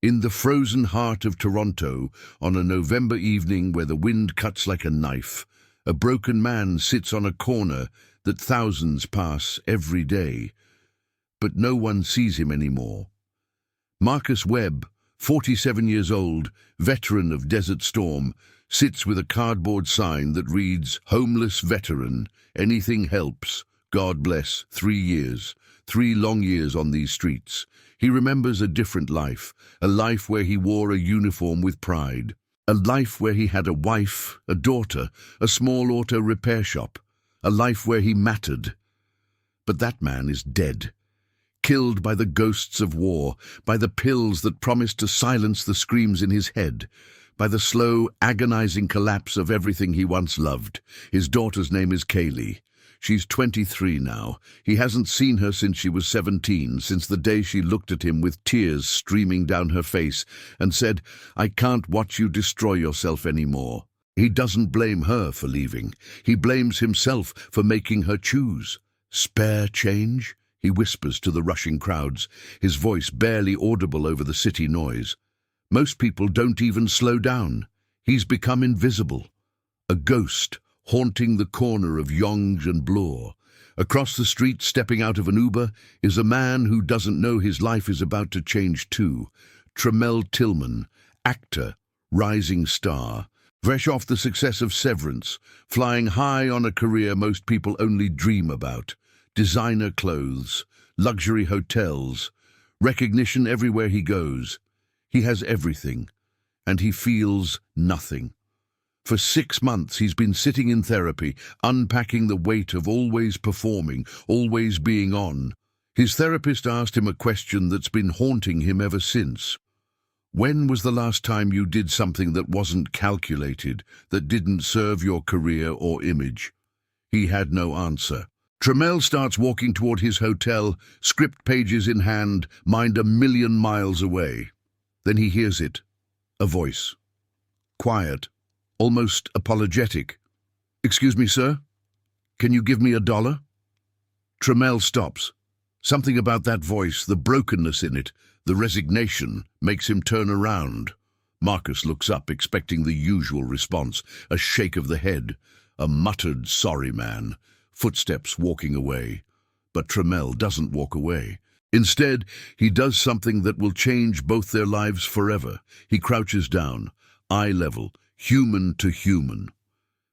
In the frozen heart of Toronto, on a November evening where the wind cuts like a knife, a broken man sits on a corner that thousands pass every day, but no one sees him anymore. Marcus Webb, 47 years old, veteran of Desert Storm, sits with a cardboard sign that reads, "Homeless veteran, anything helps, God bless, 3 years, 3 long years on these streets." He remembers a different life, a life where he wore a uniform with pride, a life where he had a wife, a daughter, a small auto repair shop, a life where he mattered. But that man is dead, killed by the ghosts of war, by the pills that promised to silence the screams in his head, by the slow, agonizing collapse of everything he once loved. His daughter's name is Kaylee. She's 23 now. He hasn't seen her since she was 17, since the day she looked at him with tears streaming down her face and said, "I can't watch you destroy yourself anymore." He doesn't blame her for leaving. He blames himself for making her choose. "Spare change?" he whispers to the rushing crowds, his voice barely audible over the city noise. Most people don't even slow down. He's become invisible, a ghost haunting the corner of Yonge and Bloor. Across the street, stepping out of an Uber, is a man who doesn't know his life is about to change too. Tramell Tillman, actor, rising star, fresh off the success of Severance, flying high on a career most people only dream about. Designer clothes, luxury hotels, recognition everywhere he goes. He has everything, and he feels nothing. For 6 months he's been sitting in therapy, unpacking the weight of always performing, always being on. His therapist asked him a question that's been haunting him ever since. When was the last time you did something that wasn't calculated, that didn't serve your career or image? He had no answer. Tramell starts walking toward his hotel, script pages in hand, mind a million miles away. Then he hears it, a voice. Quiet, almost apologetic. "Excuse me, sir? Can you give me $1?" Tramell stops. Something about that voice, the brokenness in it, the resignation, makes him turn around. Marcus looks up, expecting the usual response, a shake of the head, a muttered "sorry, man," footsteps walking away. But Tramell doesn't walk away. Instead, he does something that will change both their lives forever. He crouches down, eye level, human to human.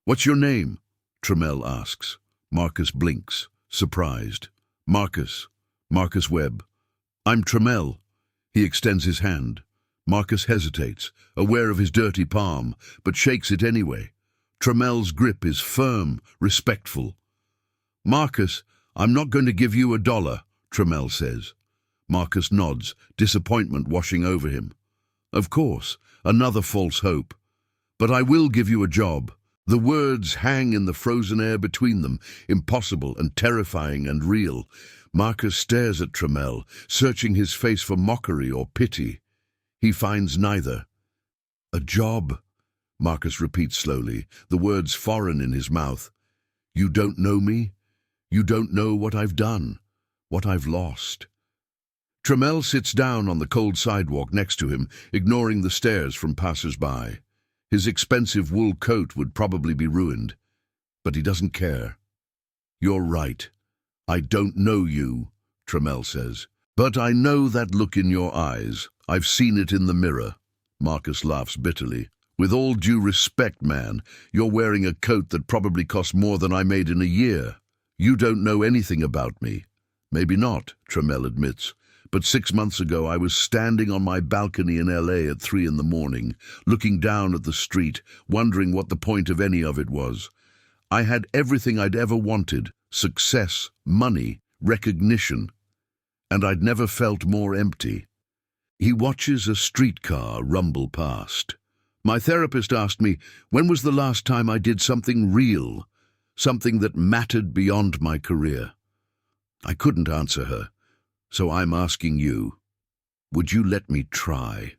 "What's your name?" Tramell asks. Marcus blinks, surprised. Marcus Webb. "I'm Tramell." He extends his hand. Marcus hesitates, aware of his dirty palm, but shakes it anyway. Tramell's grip is firm, respectful. "Marcus, I'm not going to give you $1, Tramell says. Marcus nods, disappointment washing over him. "Of course, another false hope. But I will give you a job." The words hang in the frozen air between them, impossible and terrifying and real. Marcus stares at Tramell, searching his face for mockery or pity. He finds neither. "A job," Marcus repeats slowly, the words foreign in his mouth. "You don't know me? You don't know what I've done, what I've lost." Tramell sits down on the cold sidewalk next to him, ignoring the stares from passers-by. His expensive wool coat would probably be ruined, but he doesn't care. "You're right. I don't know you," Tramell says. "But I know that look in your eyes. I've seen it in the mirror." Marcus laughs bitterly. "With all due respect, man, you're wearing a coat that probably cost more than I made in a year. You don't know anything about me." "Maybe not," Tramell admits. "But 6 months ago I was standing on my balcony in LA at 3 in the morning, looking down at the street, wondering what the point of any of it was. I had everything I'd ever wanted, success, money, recognition, and I'd never felt more empty." He watches a streetcar rumble past. "My therapist asked me, when was the last time I did something real, something that mattered beyond my career?" I couldn't answer her. So I'm asking you, would you let me try?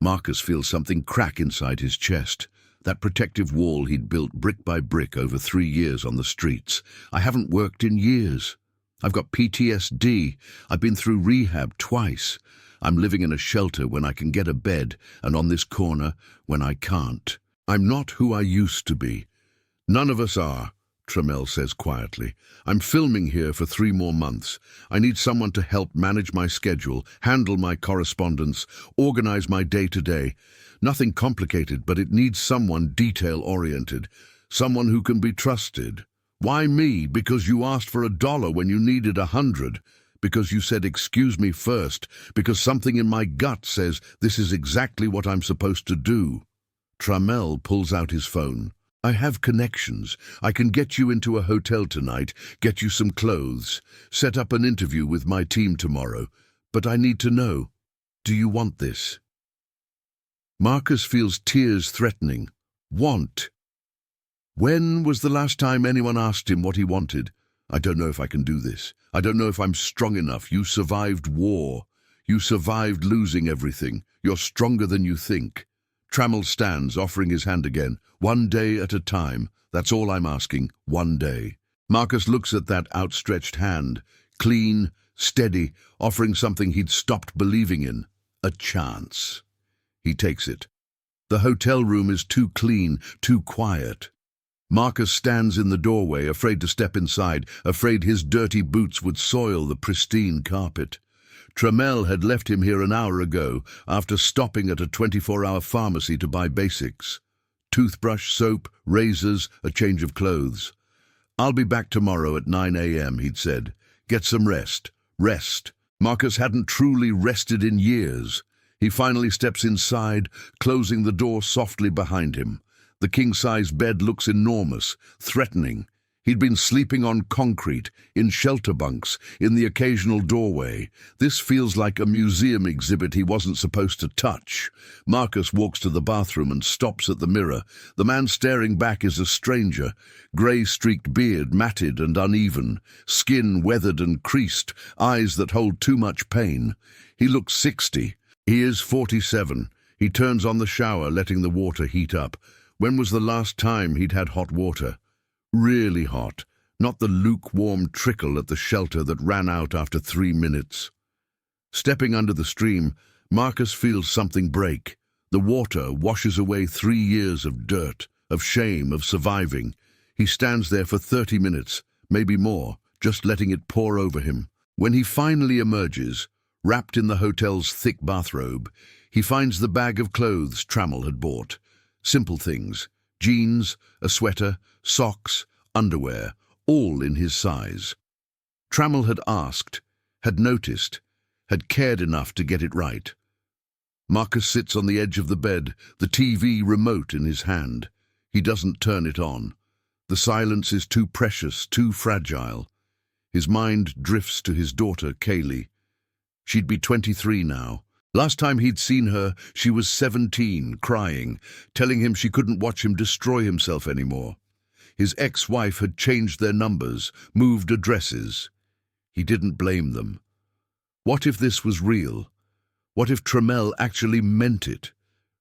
Marcus feels something crack inside his chest, that protective wall he'd built brick by brick over 3 years on the streets. "I haven't worked in years." I've got PTSD. I've been through rehab twice. I'm living in a shelter when I can get a bed, and on this corner when I can't. I'm not who I used to be. None of us are, Tramell says quietly. I'm filming here for 3 more months. I need someone to help manage my schedule, handle my correspondence, organize my day-to-day. Nothing complicated, but it needs someone detail-oriented, someone who can be trusted. Why me? Because you asked for $1 when you needed 100. Because you said excuse me first. Because something in my gut says this is exactly what I'm supposed to do. Tramell pulls out his phone. I have connections. I can get you into a hotel tonight, get you some clothes, set up an interview with my team tomorrow. But I need to know, do you want this? Marcus feels tears threatening. Want? When was the last time anyone asked him what he wanted? I don't know if I can do this. I don't know if I'm strong enough. You survived war. You survived losing everything. You're stronger than you think. Tramell stands, offering his hand again. 1 day at a time. That's all I'm asking. 1 day. Marcus looks at that outstretched hand. Clean, steady, offering something he'd stopped believing in. A chance. He takes it. The hotel room is too clean, too quiet. Marcus stands in the doorway, afraid to step inside, afraid his dirty boots would soil the pristine carpet. Tramell had left him here an hour ago, after stopping at a 24-hour pharmacy to buy basics. Toothbrush, soap, razors, a change of clothes. I'll be back tomorrow at 9 a.m., he'd said. Get some rest. Rest. Marcus hadn't truly rested in years. He finally steps inside, closing the door softly behind him. The king-size bed looks enormous, threatening. He'd been sleeping on concrete, in shelter bunks, in the occasional doorway. This feels like a museum exhibit he wasn't supposed to touch. Marcus walks to the bathroom and stops at the mirror. The man staring back is a stranger. Grey-streaked beard, matted and uneven. Skin weathered and creased, eyes that hold too much pain. He looks 60. He is 47. He turns on the shower, letting the water heat up. When was the last time he'd had hot water? Really hot, not the lukewarm trickle at the shelter that ran out after 3 minutes. Stepping under the stream, Marcus feels something break. The water washes away 3 years of dirt, of shame, of surviving. He stands there for 30 minutes, maybe more, just letting it pour over him. When he finally emerges, wrapped in the hotel's thick bathrobe, he finds the bag of clothes Tramell had bought. Simple things. Jeans, a sweater, socks, underwear, all in his size. Tramell had asked, had noticed, had cared enough to get it right. Marcus sits on the edge of the bed, the TV remote in his hand. He doesn't turn it on. The silence is too precious, too fragile. His mind drifts to his daughter, Kaylee. She'd be 23 now. Last time he'd seen her, she was 17, crying, telling him she couldn't watch him destroy himself anymore. His ex-wife had changed their numbers, moved addresses. He didn't blame them. What if this was real? What if Tramell actually meant it?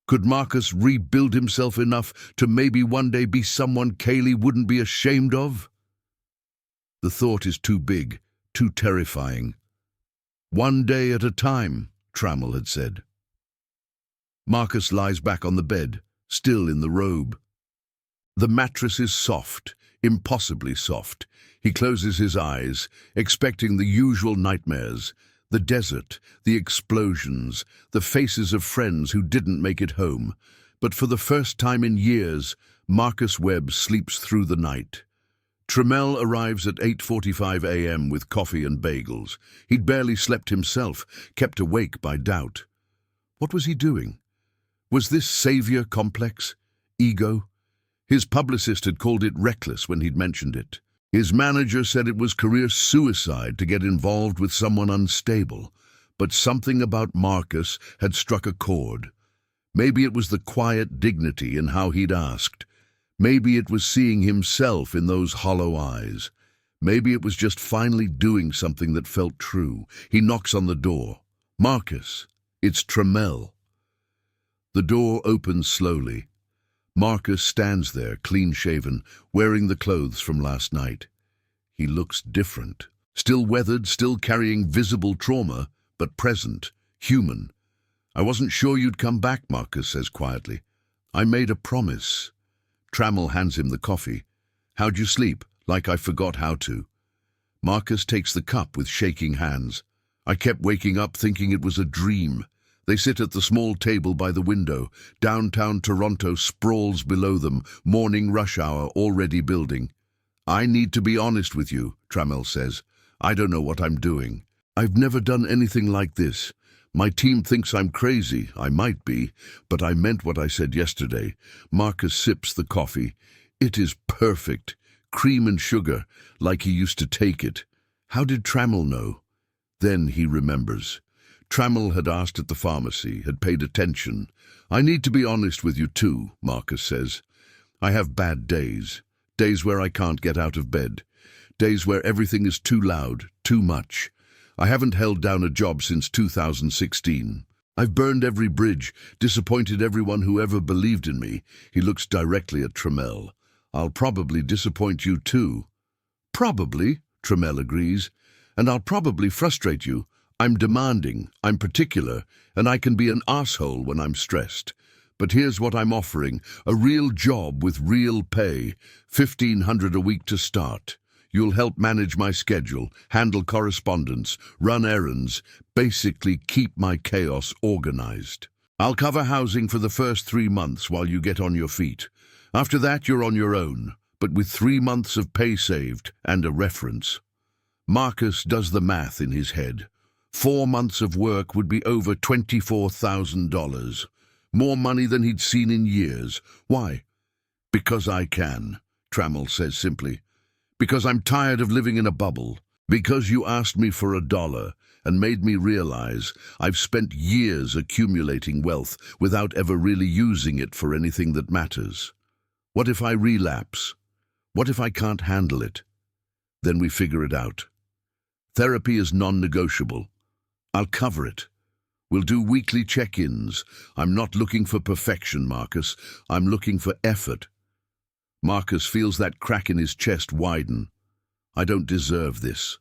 Could Marcus rebuild himself enough to maybe one day be someone Kaylee wouldn't be ashamed of? The thought is too big, too terrifying. 1 day at a time, Tramell had said. Marcus lies back on the bed, still in the robe. The mattress is soft, impossibly soft. He closes his eyes, expecting the usual nightmares. The desert, the explosions, the faces of friends who didn't make it home. But for the first time in years, Marcus Webb sleeps through the night. Tramell arrives at 8:45 a.m. with coffee and bagels. He'd barely slept himself, kept awake by doubt. What was he doing? Was this savior complex? Ego? His publicist had called it reckless when he'd mentioned it. His manager said it was career suicide to get involved with someone unstable. But something about Marcus had struck a chord. Maybe it was the quiet dignity in how he'd asked. Maybe it was seeing himself in those hollow eyes. Maybe it was just finally doing something that felt true. He knocks on the door. Marcus, it's Tramell. The door opens slowly. Marcus stands there, clean-shaven, wearing the clothes from last night. He looks different. Still weathered, still carrying visible trauma, but present, human. "I wasn't sure you'd come back," Marcus says quietly. "I made a promise." Tramell hands him the coffee. "How'd you sleep? Like I forgot how to." Marcus takes the cup with shaking hands. "I kept waking up thinking it was a dream." They sit at the small table by the window. Downtown Toronto sprawls below them, morning rush hour already building. "I need to be honest with you," Tramell says. "I don't know what I'm doing. I've never done anything like this. My team thinks I'm crazy. I might be, but I meant what I said yesterday." Marcus sips the coffee. "It is perfect. Cream and sugar, like he used to take it." How did Tramell know? Then he remembers. Tramell had asked at the pharmacy, had paid attention. "I need to be honest with you too," Marcus says. "I have bad days. Days where I can't get out of bed. Days where everything is too loud, too much. I haven't held down a job since 2016. I've burned every bridge, disappointed everyone who ever believed in me." He looks directly at Tramell. "I'll probably disappoint you too." "Probably," Tramell agrees. "And I'll probably frustrate you. I'm demanding, I'm particular, and I can be an asshole when I'm stressed. But here's what I'm offering, a real job with real pay, $1,500 a week to start. You'll help manage my schedule, handle correspondence, run errands, basically keep my chaos organized. I'll cover housing for the first 3 months while you get on your feet. After that, you're on your own, but with 3 months of pay saved and a reference." Marcus does the math in his head. 4 months of work would be over $24,000. More money than he'd seen in years. Why? "Because I can," Tramell says simply. "Because I'm tired of living in a bubble. Because you asked me for $1 and made me realize I've spent years accumulating wealth without ever really using it for anything that matters. What if I relapse? What if I can't handle it? Then we figure it out. Therapy is non-negotiable. I'll cover it. We'll do weekly check-ins. I'm not looking for perfection, Marcus. I'm looking for effort." Marcus feels that crack in his chest widen. "I don't deserve this."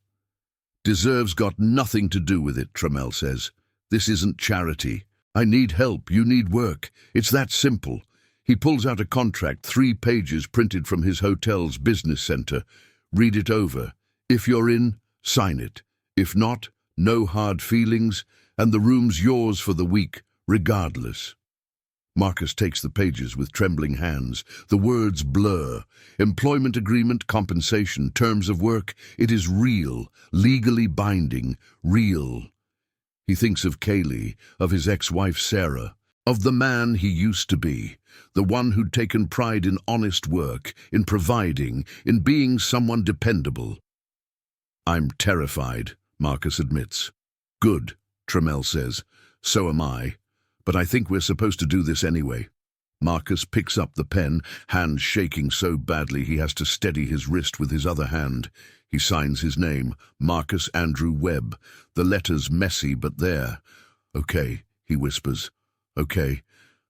"Deserve's got nothing to do with it," Tramell says. "This isn't charity. I need help, you need work. It's that simple." He pulls out a contract, 3 pages printed from his hotel's business center. "Read it over. If you're in, sign it. If not, no hard feelings, and the room's yours for the week, regardless." Marcus takes the pages with trembling hands. The words blur. Employment agreement, compensation, terms of work. It is real, legally binding, real. He thinks of Kaylee, of his ex-wife Sarah, of the man he used to be, the one who'd taken pride in honest work, in providing, in being someone dependable. "I'm terrified," Marcus admits. "Good," Tramell says. "So am I. But I think we're supposed to do this anyway." Marcus picks up the pen, hand shaking so badly he has to steady his wrist with his other hand. He signs his name, Marcus Andrew Webb, the letters messy but there. "Okay," he whispers. "Okay,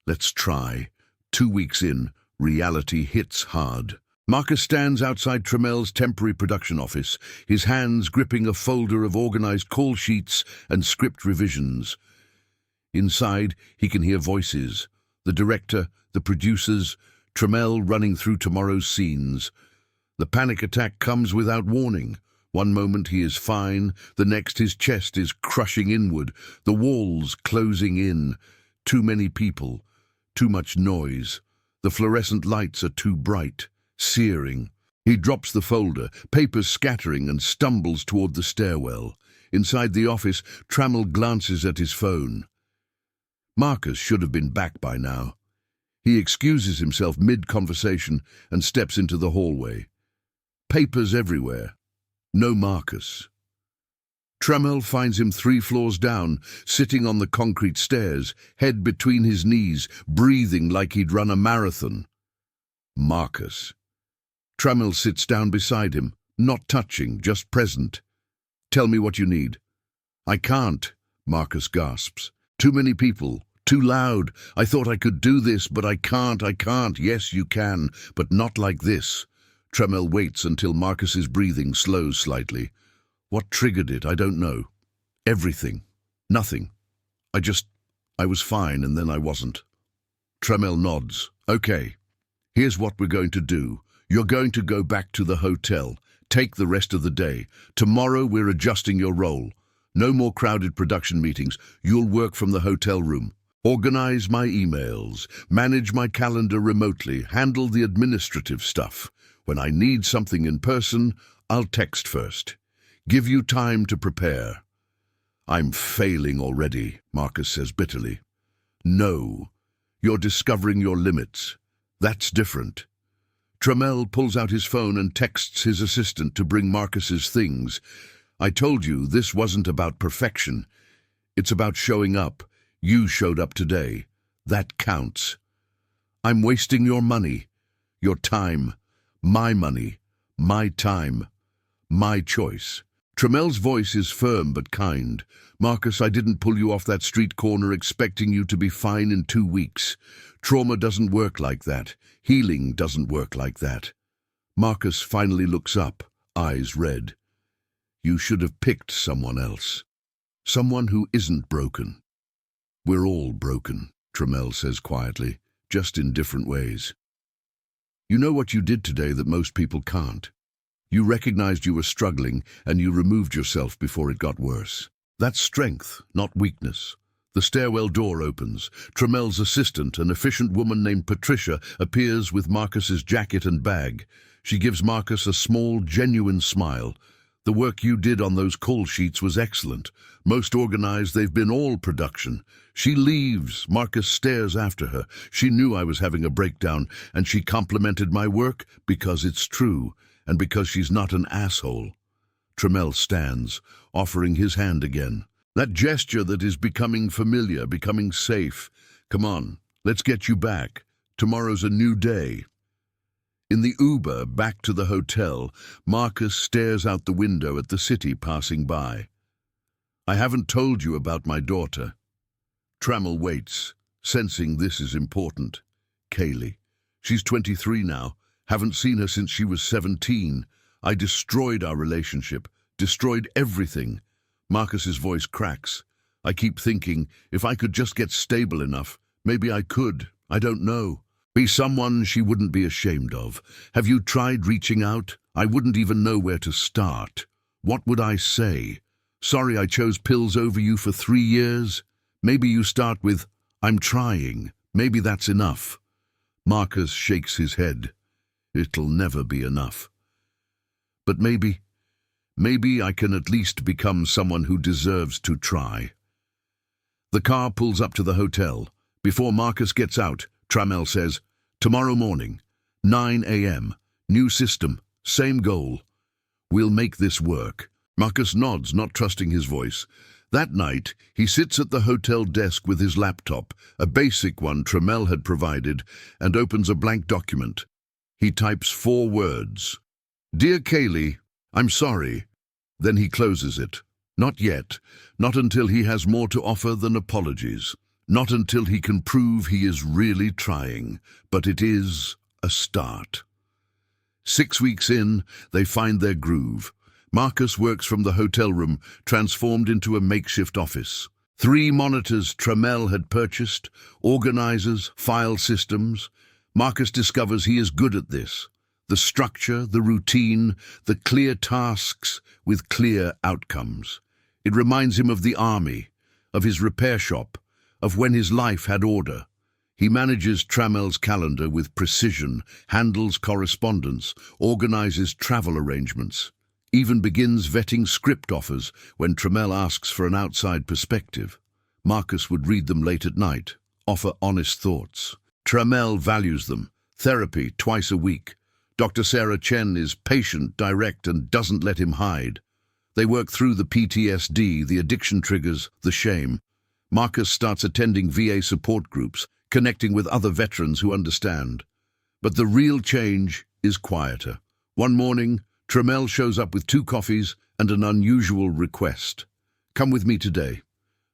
let's try." 2 weeks in, reality hits hard. Marcus stands outside Tramell's temporary production office, his hands gripping a folder of organized call sheets and script revisions. Inside, he can hear voices. The director, the producers, Tramell running through tomorrow's scenes. The panic attack comes without warning. One moment he is fine, the next his chest is crushing inward, the walls closing in. Too many people, too much noise. The fluorescent lights are too bright, searing. He drops the folder, papers scattering, and stumbles toward the stairwell. Inside the office, Tramell glances at his phone. Marcus should have been back by now. He excuses himself mid-conversation and steps into the hallway. Papers everywhere. No Marcus. Tramell finds him 3 floors down, sitting on the concrete stairs, head between his knees, breathing like he'd run a marathon. Marcus. Tramell sits down beside him, not touching, just present. "Tell me what you need." "I can't," Marcus gasps. "Too many people, too loud. I thought I could do this, but I can't. Yes, you can, but not like this." Tramell waits until Marcus's breathing slows slightly. What triggered it, I don't know. Everything. Nothing. I was fine and then I wasn't. Tramell nods. Okay, here's what we're going to do. You're going to go back to the hotel. Take the rest of the day. Tomorrow we're adjusting your role. No more crowded production meetings. You'll work from the hotel room. Organize my emails. Manage my calendar remotely. Handle the administrative stuff. When I need something in person, I'll text first. Give you time to prepare. I'm failing already, Marcus says bitterly. No, you're discovering your limits. That's different. Tramell pulls out his phone and texts his assistant to bring Marcus's things. I told you this wasn't about perfection. It's about showing up. You showed up today. That counts. I'm wasting your money, your time, my money, my time, my choice. Tramell's voice is firm but kind. Marcus, I didn't pull you off that street corner expecting you to be fine in 2 weeks. Trauma doesn't work like that. Healing doesn't work like that. Marcus finally looks up, eyes red. You should have picked someone else. Someone who isn't broken. We're all broken, Tramell says quietly, just in different ways. You know what you did today that most people can't. You recognized you were struggling and you removed yourself before it got worse. That's strength, not weakness. The stairwell door opens. Tramell's assistant, an efficient woman named Patricia, appears with Marcus's jacket and bag. She gives Marcus a small, genuine smile. The work you did on those call sheets was excellent. Most organized, they've been all production. She leaves. Marcus stares after her. She knew I was having a breakdown, and she complimented my work because it's true, and because she's not an asshole. Tramell stands, offering his hand again. That gesture that is becoming familiar, becoming safe. Come on, let's get you back. Tomorrow's a new day. In the Uber back to the hotel, Marcus stares out the window at the city passing by. I haven't told you about my daughter. Tramell waits, sensing this is important. Kaylee. She's 23 now. Haven't seen her since she was 17. I destroyed our relationship, destroyed everything. Marcus's voice cracks. I keep thinking, if I could just get stable enough, maybe I could, I don't know. Be someone she wouldn't be ashamed of. Have you tried reaching out? I wouldn't even know where to start. What would I say? Sorry I chose pills over you for 3 years? Maybe you start with, I'm trying. Maybe that's enough. Marcus shakes his head. It'll never be enough. But maybe I can at least become someone who deserves to try. The car pulls up to the hotel. Before Marcus gets out, Tramell says, tomorrow morning, 9 a.m., new system, same goal. We'll make this work. Marcus nods, not trusting his voice. That night, he sits at the hotel desk with his laptop, a basic one Tramell had provided, and opens a blank document. He types 4 words. Dear Kaylee, I'm sorry. Then he closes it. Not yet. Not until he has more to offer than apologies. Not until he can prove he is really trying. But it is a start. 6 weeks in, they find their groove. Marcus works from the hotel room, transformed into a makeshift office. 3 monitors Tramell had purchased, organizers, file systems. Marcus discovers he is good at this. The structure, the routine, the clear tasks with clear outcomes. It reminds him of the army, of his repair shop, of when his life had order. He manages Tramell's calendar with precision, handles correspondence, organizes travel arrangements, even begins vetting script offers when Tramell asks for an outside perspective. Marcus would read them late at night, offer honest thoughts. Tramell values them. Therapy twice a week. Dr. Sarah Chen is patient, direct, and doesn't let him hide. They work through the PTSD, the addiction triggers, the shame. Marcus starts attending VA support groups, connecting with other veterans who understand. But the real change is quieter. One morning, Tramell shows up with 2 coffees and an unusual request. Come with me today.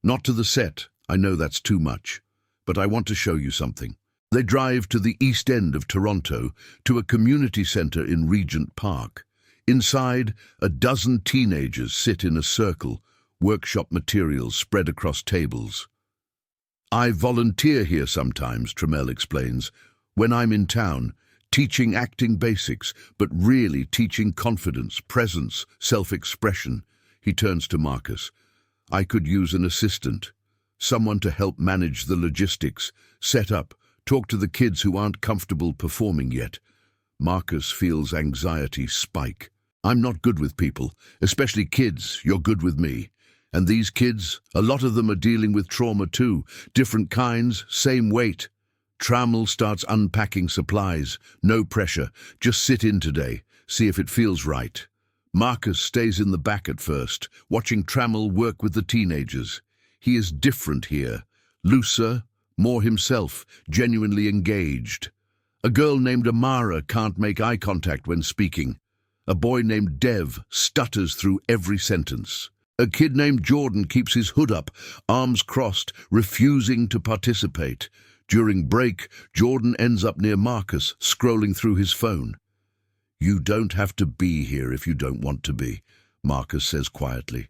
Not to the set, I know that's too much, but I want to show you something. They drive to the east end of Toronto, to a community centre in Regent Park. Inside, a dozen teenagers sit in a circle, workshop materials spread across tables. I volunteer here sometimes, Tramell explains, when I'm in town, teaching acting basics, but really teaching confidence, presence, self-expression. He turns to Marcus. I could use an assistant, someone to help manage the logistics, set up, talk to the kids who aren't comfortable performing yet. Marcus feels anxiety spike. I'm not good with people, especially kids. You're good with me. And these kids, a lot of them are dealing with trauma too. Different kinds, same weight. Tramell starts unpacking supplies. No pressure. Just sit in today. See if it feels right. Marcus stays in the back at first, watching Tramell work with the teenagers. He is different here. Looser, more himself, genuinely engaged. A girl named Amara can't make eye contact when speaking. A boy named Dev stutters through every sentence. A kid named Jordan keeps his hood up, arms crossed, refusing to participate. During break, Jordan ends up near Marcus, scrolling through his phone. You don't have to be here if you don't want to be, Marcus says quietly.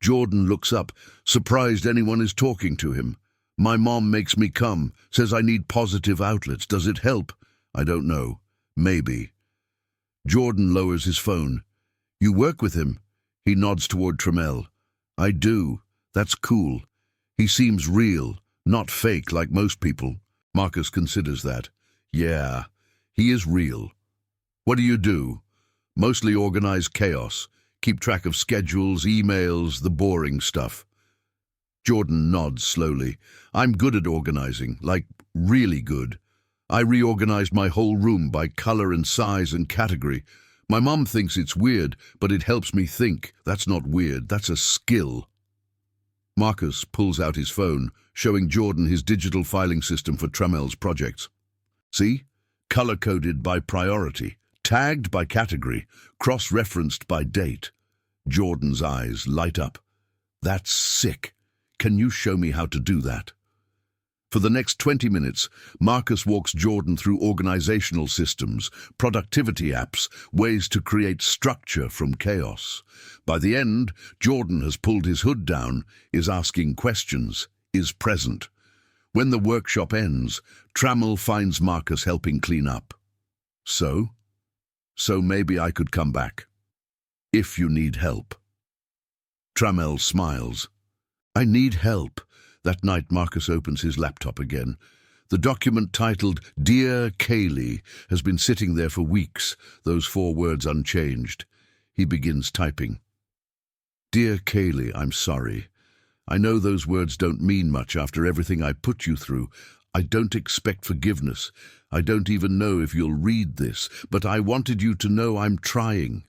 Jordan looks up, surprised anyone is talking to him. My mom makes me come, says I need positive outlets. Does it help? I don't know. Maybe. Jordan lowers his phone. You work with him? He nods toward Tramell. I do. That's cool. He seems real, not fake like most people. Marcus considers that. Yeah, he is real. What do you do? Mostly organize chaos. Keep track of schedules, emails, the boring stuff. Jordan nods slowly. I'm good at organizing, like really good. I reorganized my whole room by color and size and category. My mom thinks it's weird, but it helps me think. That's not weird, that's a skill. Marcus pulls out his phone, showing Jordan his digital filing system for Tramell's projects. See? Color-coded by priority, tagged by category, cross-referenced by date. Jordan's eyes light up. That's sick. Can you show me how to do that? For the next 20 minutes, Marcus walks Jordan through organizational systems, productivity apps, ways to create structure from chaos. By the end, Jordan has pulled his hood down, is asking questions, is present. When the workshop ends, Tramell finds Marcus helping clean up. So maybe I could come back. If you need help. Tramell smiles. I need help. That night, Marcus opens his laptop again. The document titled Dear Kaylee has been sitting there for weeks, those 4 words unchanged. He begins typing. Dear Kaylee, I'm sorry. I know those words don't mean much after everything I put you through. I don't expect forgiveness. I don't even know if you'll read this, but I wanted you to know I'm trying.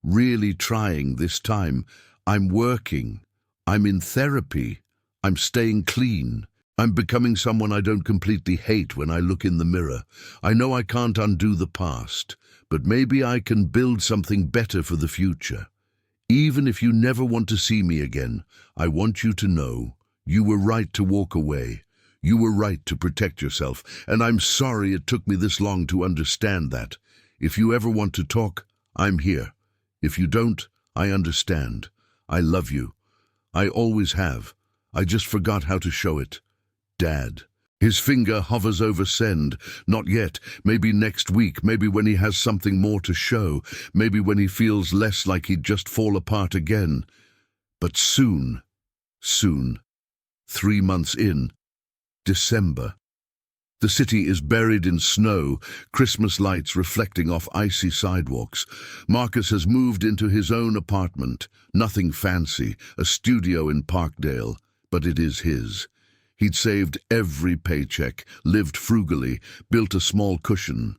Really trying this time. I'm working. I'm in therapy. I'm staying clean. I'm becoming someone I don't completely hate when I look in the mirror. I know I can't undo the past, but maybe I can build something better for the future. Even if you never want to see me again, I want you to know you were right to walk away. You were right to protect yourself, and I'm sorry it took me this long to understand that. If you ever want to talk, I'm here. If you don't, I understand. I love you. I always have. I just forgot how to show it. Dad. His finger hovers over send. Not yet. Maybe next week. Maybe when he has something more to show. Maybe when he feels less like he'd just fall apart again. But soon. 3 months in. December. The city is buried in snow, Christmas lights reflecting off icy sidewalks. Marcus has moved into his own apartment. Nothing fancy, a studio in Parkdale. But it is his. He'd saved every paycheck, lived frugally, built a small cushion.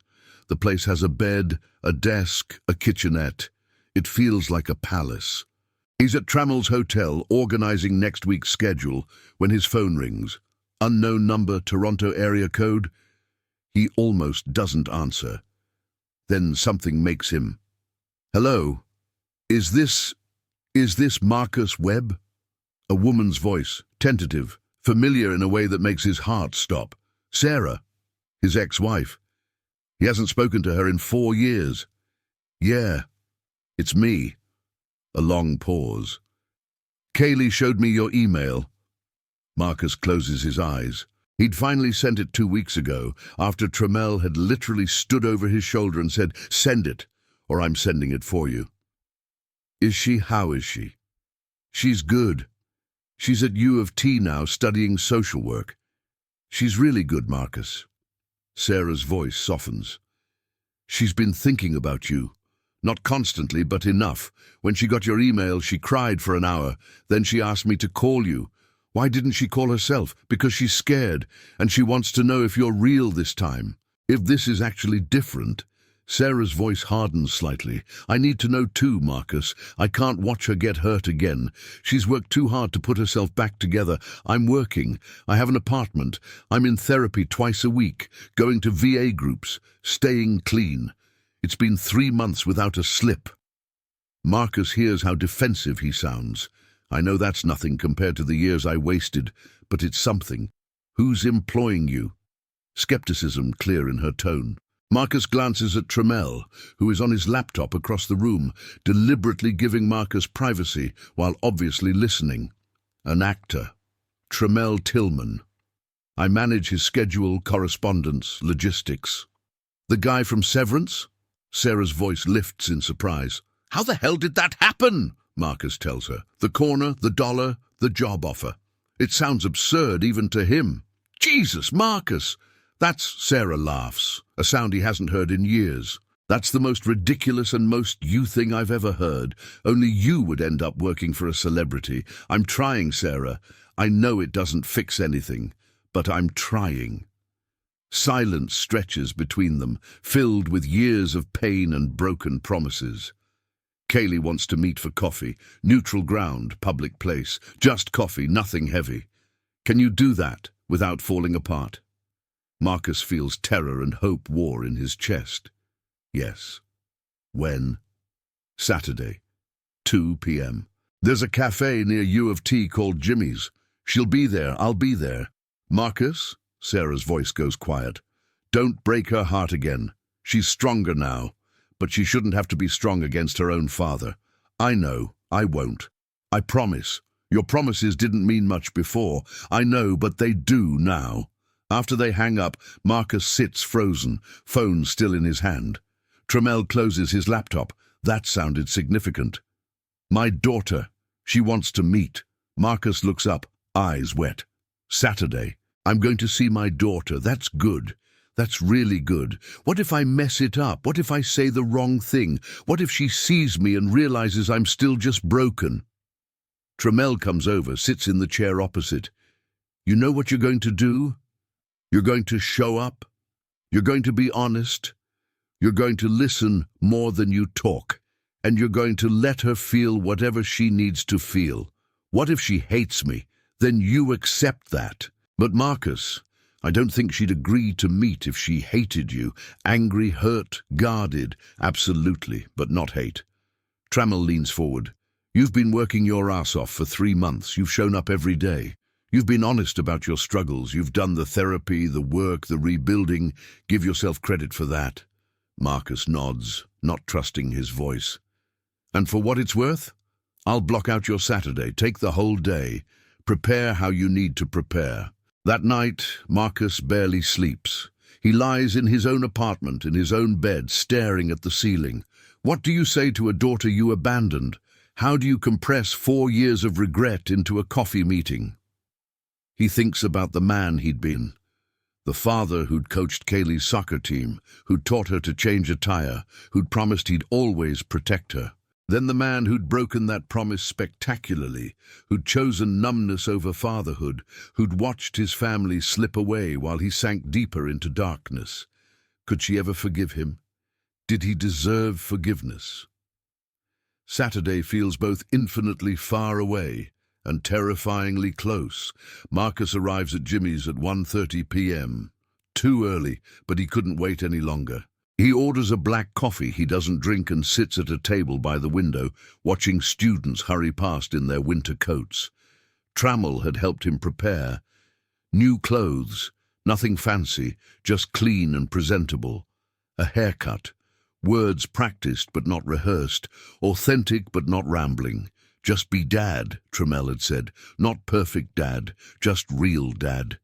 The place has a bed, a desk, a kitchenette. It feels like a palace. He's at Tramell's hotel, organizing next week's schedule, when his phone rings. Unknown number, Toronto area code. He almost doesn't answer. Then something makes him. Hello? Is this Marcus Webb? A woman's voice, tentative, familiar in a way that makes his heart stop. Sarah, his ex-wife. He hasn't spoken to her in 4 years. Yeah. It's me. A long pause. Kaylee showed me your email. Marcus closes his eyes. He'd finally sent it 2 weeks ago, after Tramell had literally stood over his shoulder and said, "Send it, or I'm sending it for you." Is she? How is she? She's good. She's at U of T now, studying social work. She's really good, Marcus. Sarah's voice softens. She's been thinking about you. Not constantly, but enough. When she got your email, she cried for an hour. Then she asked me to call you. Why didn't she call herself? Because she's scared, and she wants to know if you're real this time. If this is actually different. Sarah's voice hardens slightly. I need to know too, Marcus. I can't watch her get hurt again. She's worked too hard to put herself back together. I'm working. I have an apartment. I'm in therapy twice a week, going to VA groups, staying clean. It's been 3 months without a slip. Marcus hears how defensive he sounds. I know that's nothing compared to the years I wasted, but it's something. Who's employing you? Skepticism clear in her tone. Marcus glances at Tramell, who is on his laptop across the room, deliberately giving Marcus privacy while obviously listening. An actor. Tramell Tillman. I manage his schedule, correspondence, logistics. The guy from Severance? Sarah's voice lifts in surprise. How the hell did that happen? Marcus tells her. The corner, the dollar, the job offer. It sounds absurd even to him. Jesus, Marcus! That's, Sarah laughs, a sound he hasn't heard in years. That's the most ridiculous and most you thing I've ever heard. Only you would end up working for a celebrity. I'm trying, Sarah. I know it doesn't fix anything, but I'm trying. Silence stretches between them, filled with years of pain and broken promises. Kaylee wants to meet for coffee, neutral ground, public place, just coffee, nothing heavy. Can you do that without falling apart? Marcus feels terror and hope war in his chest. Yes. When? Saturday, 2 p.m. There's a cafe near U of T called Jimmy's. She'll be there, I'll be there. Marcus? Sarah's voice goes quiet. Don't break her heart again. She's stronger now. But she shouldn't have to be strong against her own father. I know, I won't. I promise. Your promises didn't mean much before. I know, but they do now. After they hang up, Marcus sits frozen, phone still in his hand. Tramell closes his laptop. That sounded significant. My daughter. She wants to meet. Marcus looks up, eyes wet. Saturday. I'm going to see my daughter. That's good. That's really good. What if I mess it up? What if I say the wrong thing? What if she sees me and realizes I'm still just broken? Tramell comes over, sits in the chair opposite. You know what you're going to do? You're going to show up. You're going to be honest. You're going to listen more than you talk. And you're going to let her feel whatever she needs to feel. What if she hates me? Then you accept that. But Marcus, I don't think she'd agree to meet if she hated you. Angry, hurt, guarded. Absolutely, but not hate. Tramell leans forward. You've been working your ass off for 3 months. You've shown up every day. You've been honest about your struggles. You've done the therapy, the work, the rebuilding. Give yourself credit for that. Marcus nods, not trusting his voice. And for what it's worth, I'll block out your Saturday. Take the whole day. Prepare how you need to prepare. That night, Marcus barely sleeps. He lies in his own apartment, in his own bed, staring at the ceiling. What do you say to a daughter you abandoned? How do you compress 4 years of regret into a coffee meeting? He thinks about the man he'd been. The father who'd coached Kaylee's soccer team, who'd taught her to change a tire, who'd promised he'd always protect her. Then the man who'd broken that promise spectacularly, who'd chosen numbness over fatherhood, who'd watched his family slip away while he sank deeper into darkness. Could she ever forgive him? Did he deserve forgiveness? Saturday feels both infinitely far away and terrifyingly close. Marcus arrives at Jimmy's at 1:30 p.m. Too early, but he couldn't wait any longer. He orders a black coffee he doesn't drink and sits at a table by the window, watching students hurry past in their winter coats. Tramell had helped him prepare. New clothes, nothing fancy, just clean and presentable. A haircut, Words practiced but not rehearsed, authentic but not rambling. Just be dad, Tramell had said. Not perfect dad, just real dad.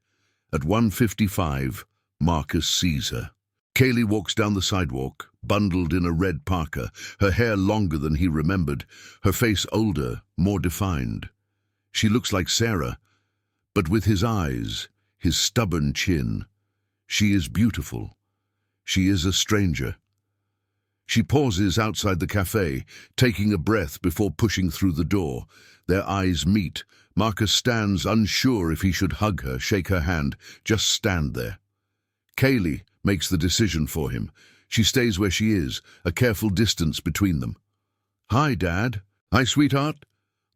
At 1:55, Marcus sees her. Kaylee walks down the sidewalk, bundled in a red parka, her hair longer than he remembered, her face older, more defined. She looks like Sarah, but with his eyes, his stubborn chin. She is beautiful. She is a stranger. She pauses outside the cafe, taking a breath before pushing through the door. Their eyes meet. Marcus stands unsure if he should hug her, shake her hand, just stand there. Kaylee makes the decision for him. She stays where she is, a careful distance between them. "Hi, Dad." "Hi, sweetheart."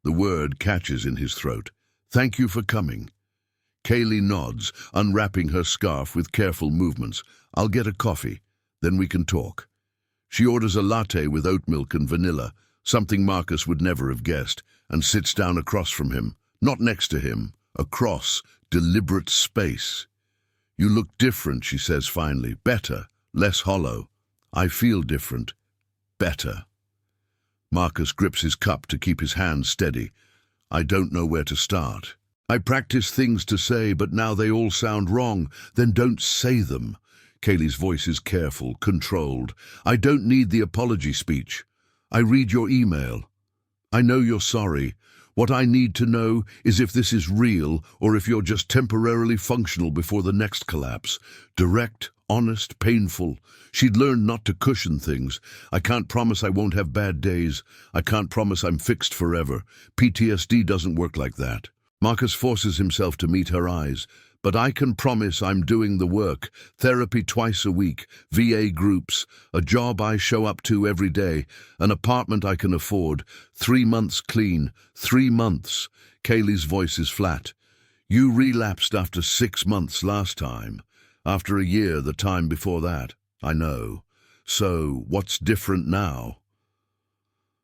The word catches in his throat. "Thank you for coming." Kaylee nods, unwrapping her scarf with careful movements. "I'll get a coffee, then we can talk." She orders a latte with oat milk and vanilla, something Marcus would never have guessed, and sits down across from him, not next to him, across, deliberate space. "You look different," she says finally. "Better, less hollow." "I feel different. Better." Marcus grips his cup to keep his hands steady. "I don't know where to start. I practice things to say, but now they all sound wrong. Then don't say them." Kaylee's voice is careful, controlled. "I don't need the apology speech. I read your email. I know you're sorry. What I need to know is if this is real or if you're just temporarily functional before the next collapse. Direct, honest, painful. She'd learned not to cushion things. "I can't promise I won't have bad days. I can't promise I'm fixed forever. PTSD doesn't work like that." Marcus forces himself to meet her eyes. "But I can promise I'm doing the work. Therapy twice a week, VA groups, a job I show up to every day, an apartment I can afford, 3 months clean, 3 months." Kaylee's voice is flat. "You relapsed after 6 months last time. After a year the time before that. I know. So, what's different now?"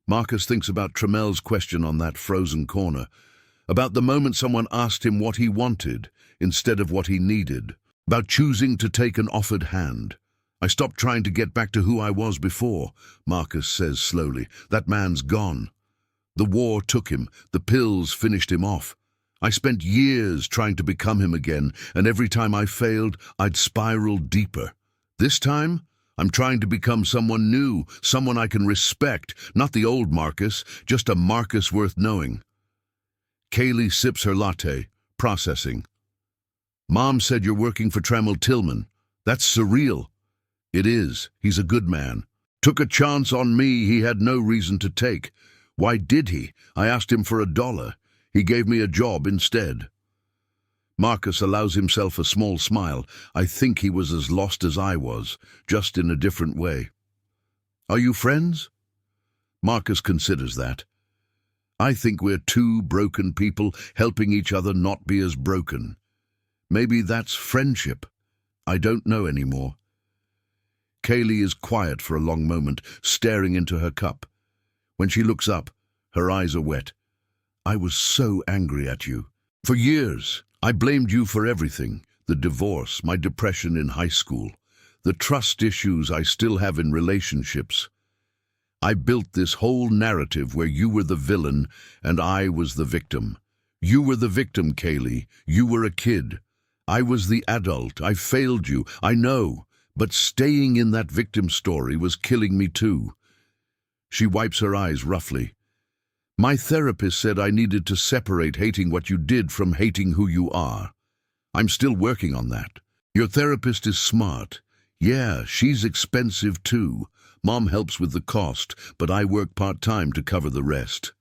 Marcus thinks about Tramell's question on that frozen corner, about the moment someone asked him what he wanted instead of what he needed, about choosing to take an offered hand. "I stopped trying to get back to who I was before," Marcus says slowly. "That man's gone. The war took him, the pills finished him off. I spent years trying to become him again, and every time I failed, I'd spiral deeper. This time, I'm trying to become someone new, someone I can respect, not the old Marcus, just a Marcus worth knowing." Kaylee sips her latte, processing. "Mom said you're working for Tramell Tillman. That's surreal." "It is. He's a good man. Took a chance on me he had no reason to take. Why did he? I asked him for $1. He gave me a job instead." Marcus allows himself a small smile. "I think he was as lost as I was, just in a different way." "Are you friends?" Marcus considers that. "I think we're two broken people helping each other not be as broken. Maybe that's friendship. I don't know anymore." Kaylee is quiet for a long moment, staring into her cup. When she looks up, her eyes are wet. "I was so angry at you. For years, I blamed you for everything. The divorce, my depression in high school, the trust issues I still have in relationships. I built this whole narrative where you were the villain and I was the victim. You were the victim, Kaylee. You were a kid. I was the adult. I failed you, I know. But staying in that victim story was killing me too." She wipes her eyes roughly. "My therapist said I needed to separate hating what you did from hating who you are. I'm still working on that. Your therapist is smart. Yeah, she's expensive too. Mom helps with the cost, but I work part-time to cover the rest."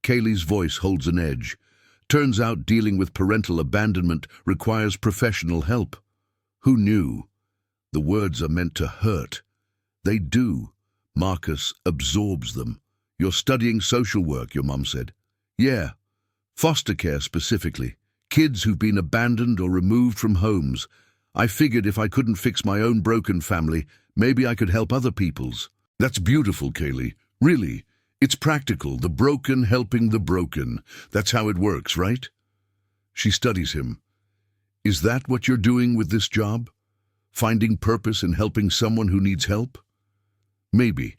Kaylee's voice holds an edge. Turns out dealing with parental abandonment requires professional help. Who knew? The words are meant to hurt. They do. Marcus absorbs them. "You're studying social work," your mom said. "Yeah. Foster care specifically. Kids who've been abandoned or removed from homes. I figured if I couldn't fix my own broken family, maybe I could help other people's." "That's beautiful, Kaylee. Really. It's practical, the broken helping the broken. That's how it works, right?" She studies him. "Is that what you're doing with this job? Finding purpose in helping someone who needs help?" Maybe.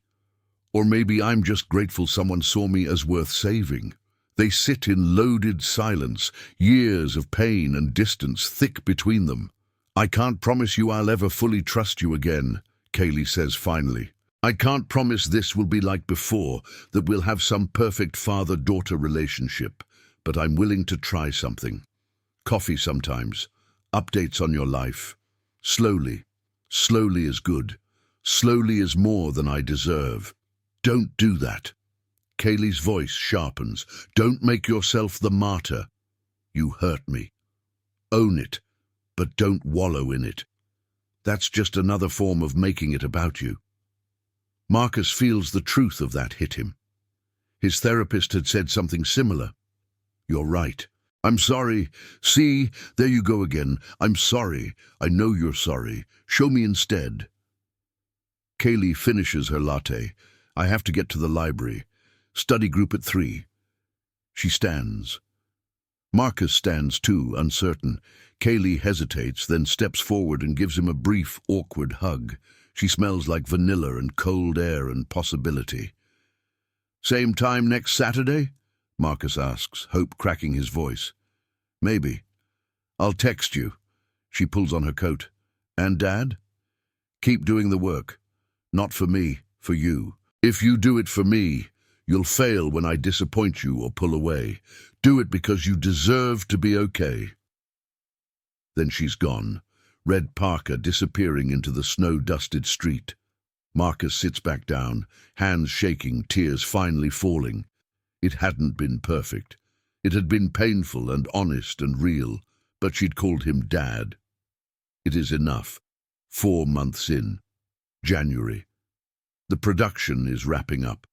Or maybe I'm just grateful someone saw me as worth saving. They sit in loaded silence, years of pain and distance thick between them. I can't promise you I'll ever fully trust you again, Kaylee says finally. I can't promise this will be like before, that we'll have some perfect father-daughter relationship, but I'm willing to try something. Coffee sometimes. Updates on your life. Slowly. Slowly is good. Slowly is more than I deserve. Don't do that. Kaylee's voice sharpens. Don't make yourself the martyr. You hurt me. Own it, but don't wallow in it. That's just another form of making it about you. Marcus feels the truth of that hit him. His therapist had said something similar. You're right. I'm sorry. See, there you go again. I'm sorry. I know you're sorry. Show me instead. Kaylee finishes her latte. I have to get to the library. Study group at 3. She stands. Marcus stands too, uncertain. Kaylee hesitates, then steps forward and gives him a brief, awkward hug. She smells like vanilla and cold air and possibility. Same time next Saturday? Marcus asks, hope cracking his voice. Maybe. I'll text you. She pulls on her coat. And Dad? Keep doing the work. Not for me, for you. If you do it for me, you'll fail when I disappoint you or pull away. Do it because you deserve to be okay. Then she's gone, red parka disappearing into the snow-dusted street. Marcus sits back down, hands shaking, tears finally falling. It hadn't been perfect. It had been painful and honest and real, but she'd called him Dad. It is enough. 4 months in. January. The production is wrapping up.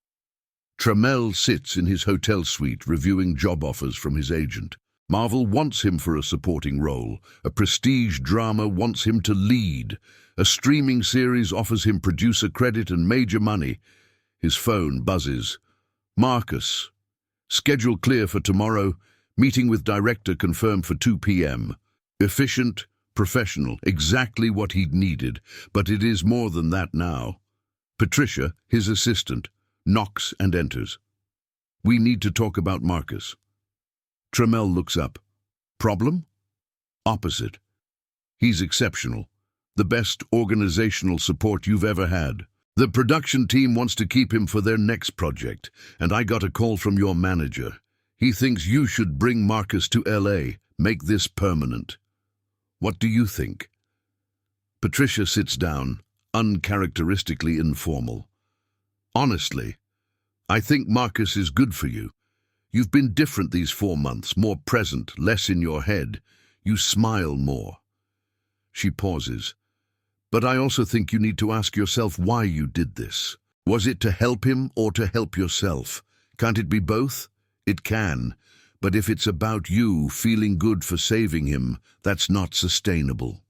Tramell sits in his hotel suite reviewing job offers from his agent. Marvel wants him for a supporting role. A prestige drama wants him to lead. A streaming series offers him producer credit and major money. His phone buzzes. Marcus. Schedule clear for tomorrow. Meeting with director confirmed for 2 p.m. Efficient, professional, exactly what he'd needed. But it is more than that now. Patricia, his assistant, knocks and enters. We need to talk about Marcus. Tramell looks up. Problem? Opposite. He's exceptional. The best organizational support you've ever had. The production team wants to keep him for their next project, and I got a call from your manager. He thinks you should bring Marcus to LA, make this permanent. What do you think? Patricia sits down, uncharacteristically informal. Honestly, I think Marcus is good for you. You've been different these 4 months, more present, less in your head. You smile more. She pauses. But I also think you need to ask yourself why you did this. Was it to help him or to help yourself? Can't it be both? It can. But if it's about you feeling good for saving him, that's not sustainable.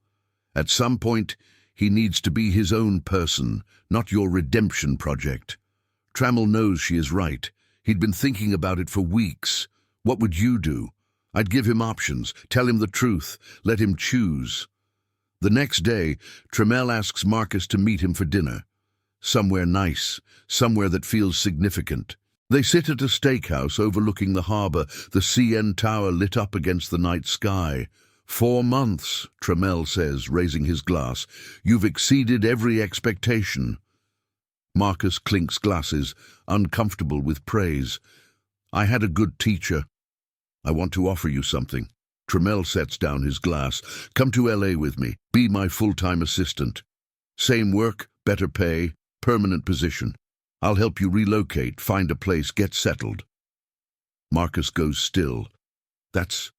At some point, he needs to be his own person, not your redemption project. Tramell knows she is right. He'd been thinking about it for weeks. What would you do? I'd give him options, tell him the truth, let him choose. The next day, Tramell asks Marcus to meet him for dinner. Somewhere nice, somewhere that feels significant. They sit at a steakhouse overlooking the harbor, the CN Tower lit up against the night sky. 4 months, Tramell says, raising his glass. You've exceeded every expectation. Marcus clinks glasses, uncomfortable with praise. I had a good teacher. I want to offer you something. Tramell sets down his glass. Come to LA with me. Be my full-time assistant. Same work, better pay, permanent position. I'll help you relocate, find a place, get settled. Marcus goes still. That's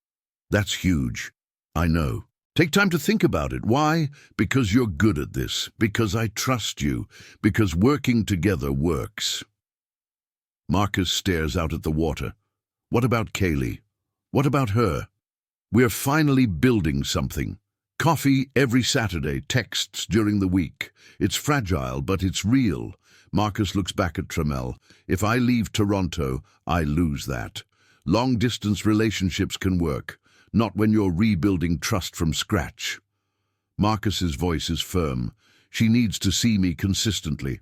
huge. I know. Take time to think about it. Why? Because you're good at this. Because I trust you. Because working together works. Marcus stares out at the water. What about Kaylee? What about her? We're finally building something. Coffee every Saturday, texts during the week. It's fragile, but it's real. Marcus looks back at Tramell. If I leave Toronto, I lose that. Long-distance relationships can work, not when you're rebuilding trust from scratch. Marcus's voice is firm. She needs to see me consistently.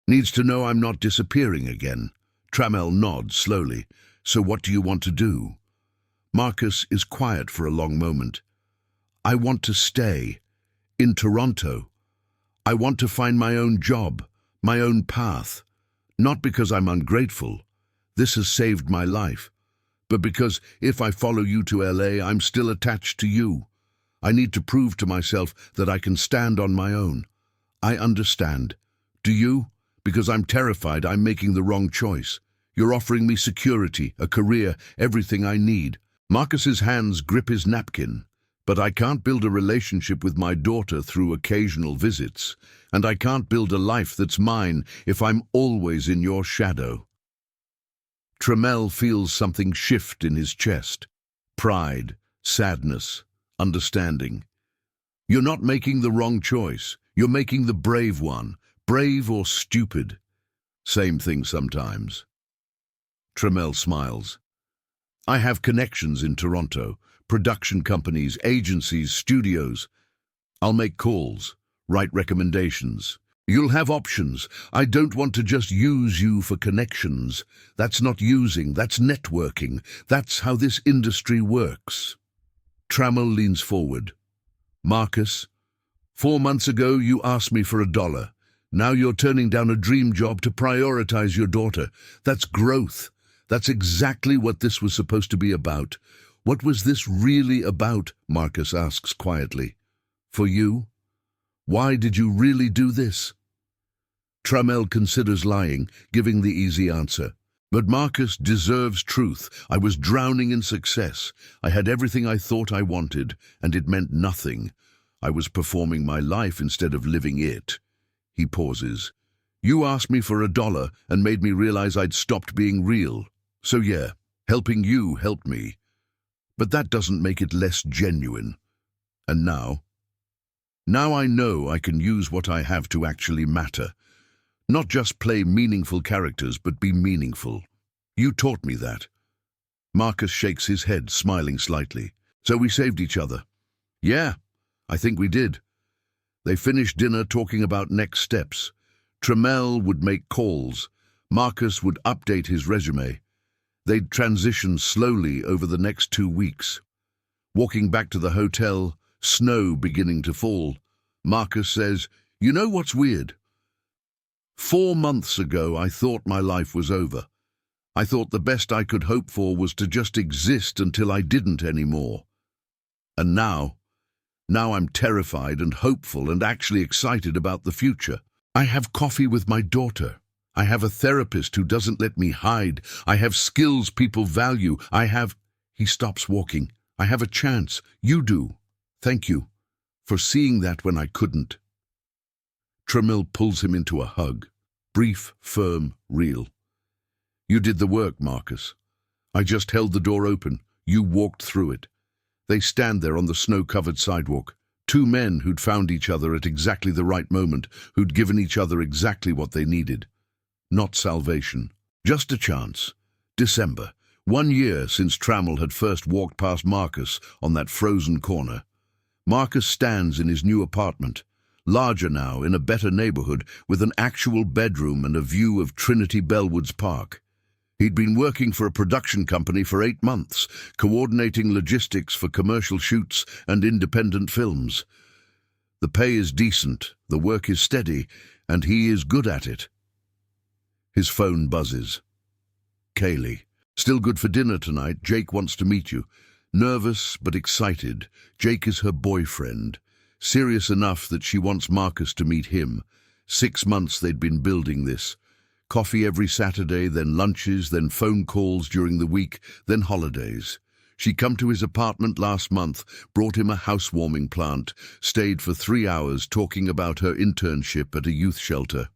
Needs to know I'm not disappearing again. Tramell nods slowly. So what do you want to do? Marcus is quiet for a long moment. I want to stay. In Toronto. I want to find my own job, my own path. Not because I'm ungrateful. This has saved my life. But because if I follow you to LA, I'm still attached to you. I need to prove to myself that I can stand on my own. I understand. Do you? Because I'm terrified I'm making the wrong choice. You're offering me security, a career, everything I need. Marcus's hands grip his napkin. But I can't build a relationship with my daughter through occasional visits, and I can't build a life that's mine if I'm always in your shadow. Tramell feels something shift in his chest. Pride, sadness, understanding. You're not making the wrong choice. You're making the brave one. Brave or stupid. Same thing sometimes. Tramell smiles. I have connections in Toronto. Production companies, agencies, studios. I'll make calls, write recommendations. You'll have options. I don't want to just use you for connections. That's not using, that's networking. That's how this industry works. Tramell leans forward. Marcus, 4 months ago you asked me for $1. Now you're turning down a dream job to prioritize your daughter. That's growth. That's exactly what this was supposed to be about. What was this really about? Marcus asks quietly. For you? Why did you really do this? Tramell considers lying, giving the easy answer. But Marcus deserves truth. I was drowning in success. I had everything I thought I wanted, and it meant nothing. I was performing my life instead of living it. He pauses. You asked me for $1 and made me realize I'd stopped being real. So yeah, helping you helped me. But that doesn't make it less genuine. And now? Now I know I can use what I have to actually matter. Not just play meaningful characters, but be meaningful. You taught me that. Marcus shakes his head, smiling slightly. So we saved each other. Yeah, I think we did. They finished dinner talking about next steps. Tramell would make calls. Marcus would update his resume. They'd transition slowly over the next 2 weeks. Walking back to the hotel, snow beginning to fall, Marcus says, You know what's weird? 4 months ago, I thought my life was over. I thought the best I could hope for was to just exist until I didn't anymore. And now I'm terrified and hopeful and actually excited about the future. I have coffee with my daughter. I have a therapist who doesn't let me hide. I have skills people value. He stops walking. I have a chance. You do. Thank you for seeing that when I couldn't. Tramell pulls him into a hug. Brief, firm, real. You did the work, Marcus. I just held the door open. You walked through it. They stand there on the snow-covered sidewalk. 2 men who'd found each other at exactly the right moment, who'd given each other exactly what they needed. Not salvation, just a chance. December, 1 year since Tramell had first walked past Marcus on that frozen corner. Marcus stands in his new apartment, larger now, in a better neighborhood, with an actual bedroom and a view of Trinity Bellwoods Park. He'd been working for a production company for 8 months, coordinating logistics for commercial shoots and independent films. The pay is decent, the work is steady, and he is good at it. His phone buzzes. Kaylee. Still good for dinner tonight. Jake wants to meet you. Nervous but excited. Jake is her boyfriend. Serious enough that she wants Marcus to meet him. 6 months they'd been building this. Coffee every Saturday, then lunches, then phone calls during the week, then holidays. She'd come to his apartment last month, brought him a housewarming plant, stayed for 3 hours talking about her internship at a youth shelter.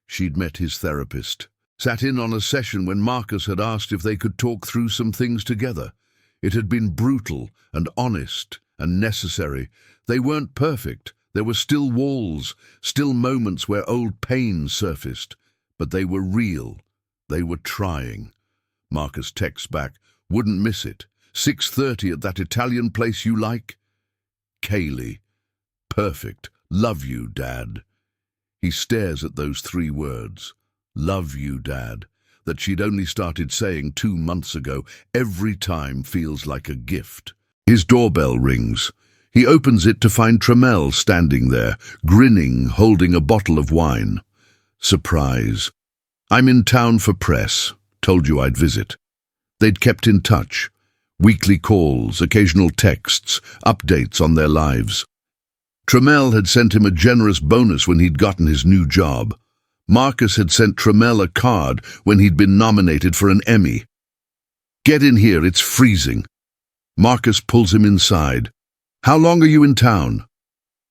She'd met his therapist. Sat in on a session when Marcus had asked if they could talk through some things together. It had been brutal and honest and necessary. They weren't perfect. There were still walls, still moments where old pain surfaced. But they were real. They were trying. Marcus texts back, wouldn't miss it. 6:30 at that Italian place you like? Kaylee. Perfect. Love you, Dad. He stares at those 3 words. Love you, Dad, that she'd only started saying 2 months ago. Every time feels like a gift. His doorbell rings. He opens it to find Tramell standing there, grinning, holding a bottle of wine. Surprise. I'm in town for press. Told you I'd visit. They'd kept in touch. Weekly calls, occasional texts, updates on their lives. Tramell had sent him a generous bonus when he'd gotten his new job. Marcus had sent Tramell a card when he'd been nominated for an Emmy. Get in here, it's freezing. Marcus pulls him inside. How long are you in town?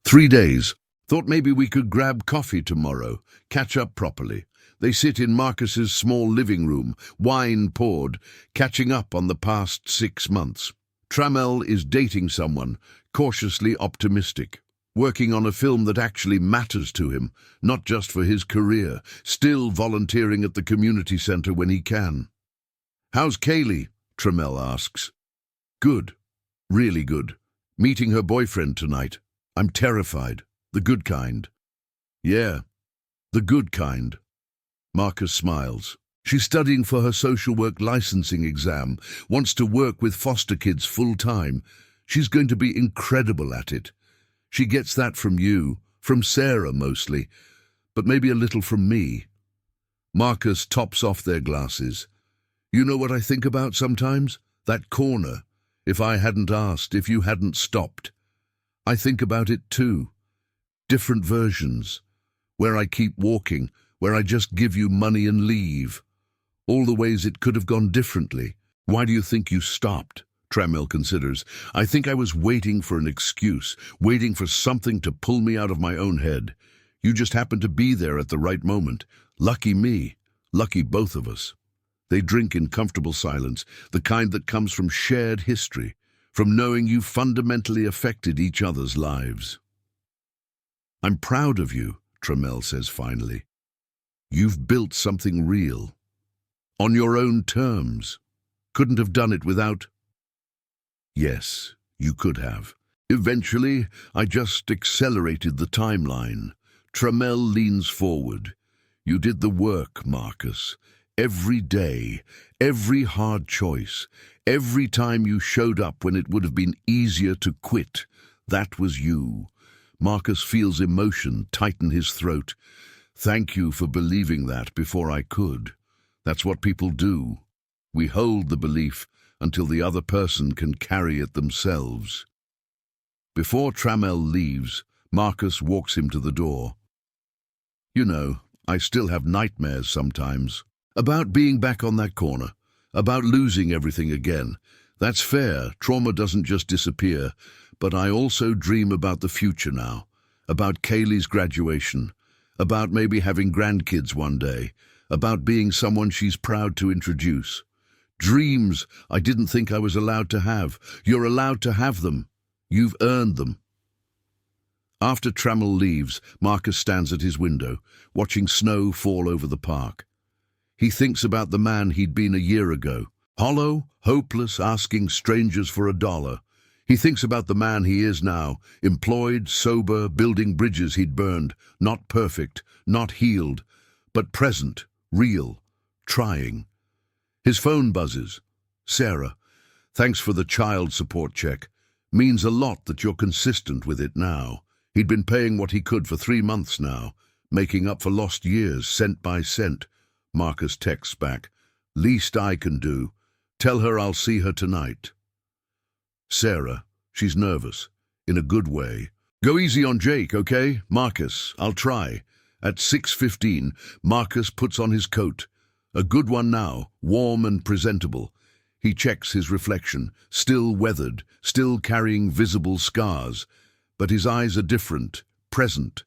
3 days. Thought maybe we could grab coffee tomorrow, catch up properly. They sit in Marcus's small living room, wine poured, catching up on the past 6 months. Tramell is dating someone, cautiously optimistic, working on a film that actually matters to him, not just for his career, still volunteering at the community center when he can. How's Kaylee? Tramell asks. Good. Really good. Meeting her boyfriend tonight. I'm terrified. The good kind. Yeah, the good kind. Marcus smiles. She's studying for her social work licensing exam, wants to work with foster kids full-time. She's going to be incredible at it. She gets that from you, from Sarah mostly, but maybe a little from me. Marcus tops off their glasses. You know what I think about sometimes? That corner. If I hadn't asked, if you hadn't stopped. I think about it too. Different versions. Where I keep walking, where I just give you money and leave. All the ways it could have gone differently. Why do you think you stopped? Tramell considers. I think I was waiting for an excuse, waiting for something to pull me out of my own head. You just happened to be there at the right moment. Lucky me. Lucky both of us. They drink in comfortable silence, the kind that comes from shared history, from knowing you fundamentally affected each other's lives. I'm proud of you, Tramell says finally. You've built something real. On your own terms. Couldn't have done it without... Yes, you could have. Eventually, I just accelerated the timeline. Tramell leans forward. You did the work, Marcus. Every day, every hard choice, every time you showed up when it would have been easier to quit, that was you. Marcus feels emotion tighten his throat. Thank you for believing that before I could. That's what people do. We hold the belief until the other person can carry it themselves. Before Tramell leaves, Marcus walks him to the door. You know, I still have nightmares sometimes. About being back on that corner. About losing everything again. That's fair. Trauma doesn't just disappear. But I also dream about the future now. About Kaylee's graduation. About maybe having grandkids one day. About being someone she's proud to introduce. Dreams I didn't think I was allowed to have. You're allowed to have them. You've earned them. After Tramell leaves, Marcus stands at his window, watching snow fall over the park. He thinks about the man he'd been a year ago, hollow, hopeless, asking strangers for $1. He thinks about the man he is now, employed, sober, building bridges he'd burned, not perfect, not healed, but present, real, trying. His phone buzzes. Sarah, thanks for the child support check. Means a lot that you're consistent with it now. He'd been paying what he could for 3 months now, making up for lost years, cent by cent. Marcus texts back. Least I can do. Tell her I'll see her tonight. Sarah, she's nervous, in a good way. Go easy on Jake, okay? Marcus, I'll try. At 6:15, Marcus puts on his coat. A good one now, warm and presentable. He checks his reflection, still weathered, still carrying visible scars. But his eyes are different, present,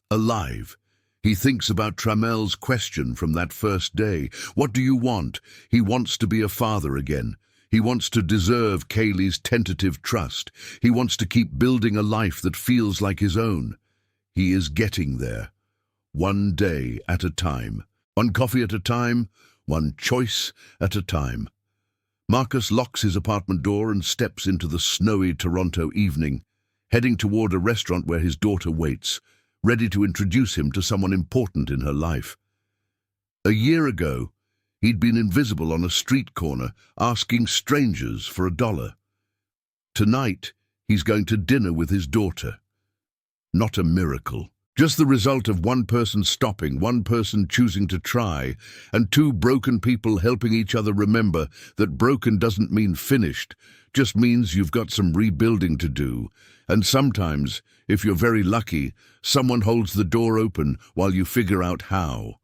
alive. He thinks about Tramell's question from that first day. What do you want? He wants to be a father again. He wants to deserve Kaylee's tentative trust. He wants to keep building a life that feels like his own. He is getting there. One day at a time. One coffee at a time. One choice at a time. Marcus locks his apartment door and steps into the snowy Toronto evening, heading toward a restaurant where his daughter waits. ready to introduce him to someone important in her life. A year ago, he'd been invisible on a street corner, asking strangers for $1. Tonight, he's going to dinner with his daughter. Not a miracle. Just the result of one person stopping, one person choosing to try, and two broken people helping each other remember that broken doesn't mean finished, just means you've got some rebuilding to do. And sometimes, if you're very lucky, someone holds the door open while you figure out how.